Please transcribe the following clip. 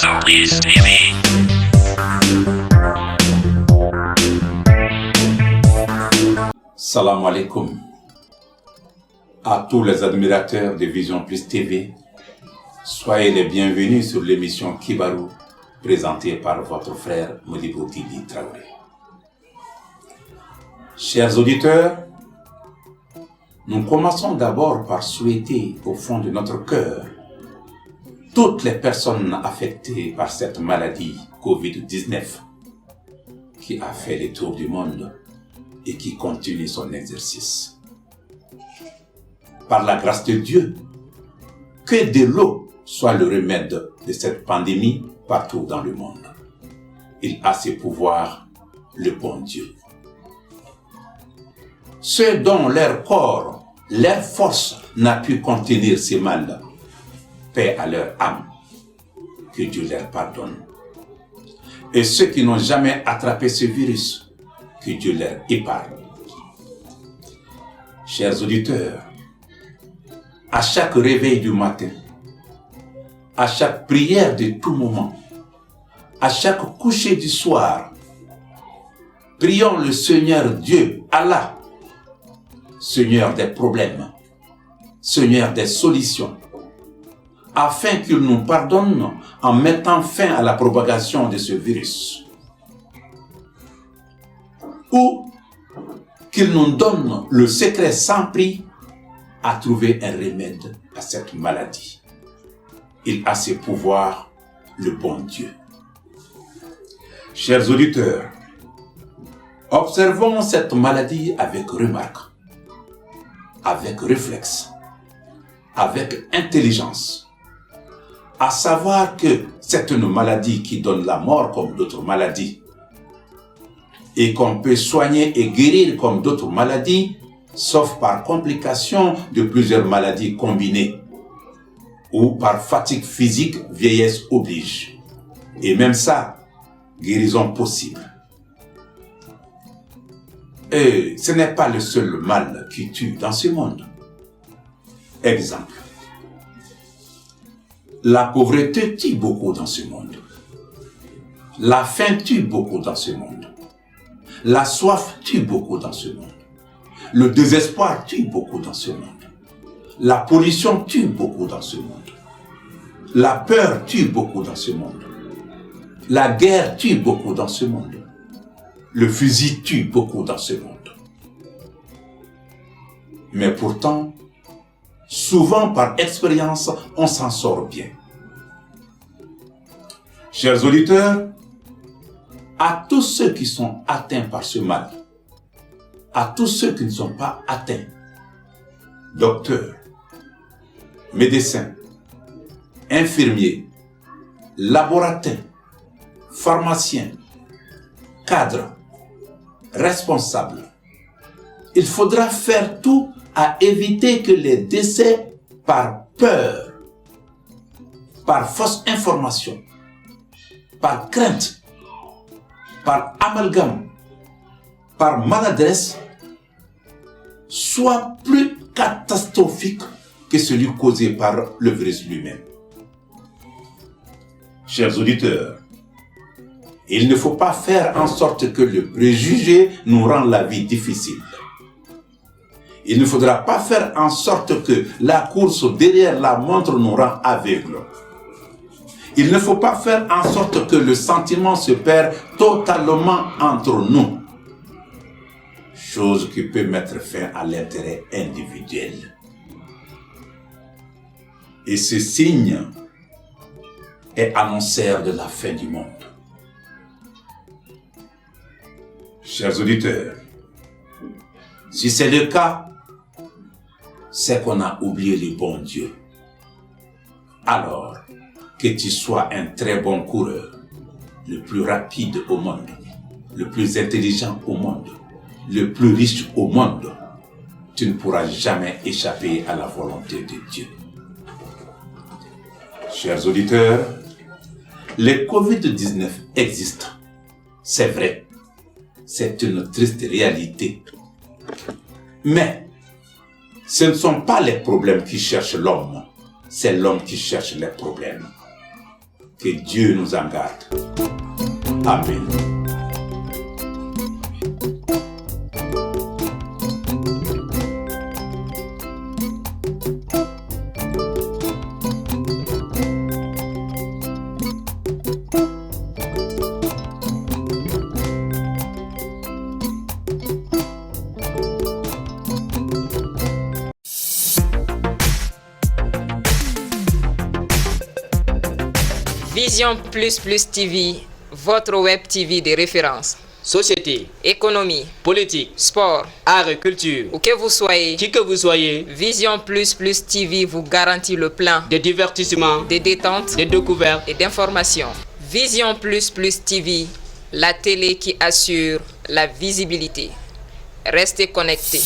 Showbiz TV. Salam alaikum à tous les admirateurs de Vision Plus TV. Soyez les bienvenus sur l'émission Kibarou, présentée par votre frère Modibo Dili Traoré. Chers auditeurs, nous commençons d'abord par souhaiter au fond de notre cœur toutes les personnes affectées par cette maladie Covid-19 qui a fait le tour du monde et qui continue son exercice. Par la grâce de Dieu, que de l'eau soit le remède de cette pandémie partout dans le monde. Il a ses pouvoirs, le bon Dieu. Ceux dont leur corps, leur force n'a pu contenir ces mal, paix à leur âme, que Dieu leur pardonne. Et ceux qui n'ont jamais attrapé ce virus, que Dieu leur épargne. Chers auditeurs, à chaque réveil du matin, à chaque prière de tout moment, à chaque coucher du soir, prions le Seigneur Dieu, Allah, Seigneur des problèmes, Seigneur des solutions, afin qu'il nous pardonne en mettant fin à la propagation de ce virus. Ou qu'il nous donne le secret sans prix à trouver un remède à cette maladie. Il a ses pouvoirs, le bon Dieu. Chers auditeurs, observons cette maladie avec remarque, avec réflexe, avec intelligence. À savoir que c'est une maladie qui donne la mort comme d'autres maladies et qu'on peut soigner et guérir comme d'autres maladies, sauf par complication de plusieurs maladies combinées ou par fatigue physique, vieillesse oblige. Et même ça, guérison possible. Et ce n'est pas le seul mal qui tue dans ce monde. Exemple. La pauvreté tue beaucoup dans ce monde. La faim tue beaucoup dans ce monde. La soif tue beaucoup dans ce monde. Le désespoir tue beaucoup dans ce monde. La pollution tue beaucoup dans ce monde. La peur tue beaucoup dans ce monde. La guerre tue beaucoup dans ce monde. Le fusil tue beaucoup dans ce monde. Mais pourtant, souvent par expérience, on s'en sort bien. Chers auditeurs, à tous ceux qui sont atteints par ce mal, à tous ceux qui ne sont pas atteints, docteurs, médecins, infirmiers, laborantins, pharmaciens, cadres, responsables, il faudra faire tout à éviter que les décès par peur, par fausse information, par crainte, par amalgame, par maladresse, soit plus catastrophique que celui causé par le virus lui-même. Chers auditeurs, il ne faut pas faire en sorte que le préjugé nous rend la vie difficile. Il ne faudra pas faire en sorte que la course derrière la montre nous rend aveugles. Il ne faut pas faire en sorte que le sentiment se perd totalement entre nous. Chose qui peut mettre fin à l'intérêt individuel. Et ce signe est annonciateur de la fin du monde. Chers auditeurs, si c'est le cas, c'est qu'on a oublié le bon Dieu. Alors, que tu sois un très bon coureur, le plus rapide au monde, le plus intelligent au monde, le plus riche au monde, tu ne pourras jamais échapper à la volonté de Dieu. Chers auditeurs, le Covid-19 existe, c'est vrai, c'est une triste réalité. Mais ce ne sont pas les problèmes qui cherchent l'homme, c'est l'homme qui cherche les problèmes. Que Dieu nous en garde. Amen. Vision Plus Plus TV, votre web TV de référence. Société, économie, politique, sport, art et culture. Où que vous soyez, Qui que vous soyez, Vision Plus Plus TV vous garantit le plein de divertissement, de détente, de découverte et d'information. Vision Plus Plus TV, la télé qui assure la visibilité. Restez connectés.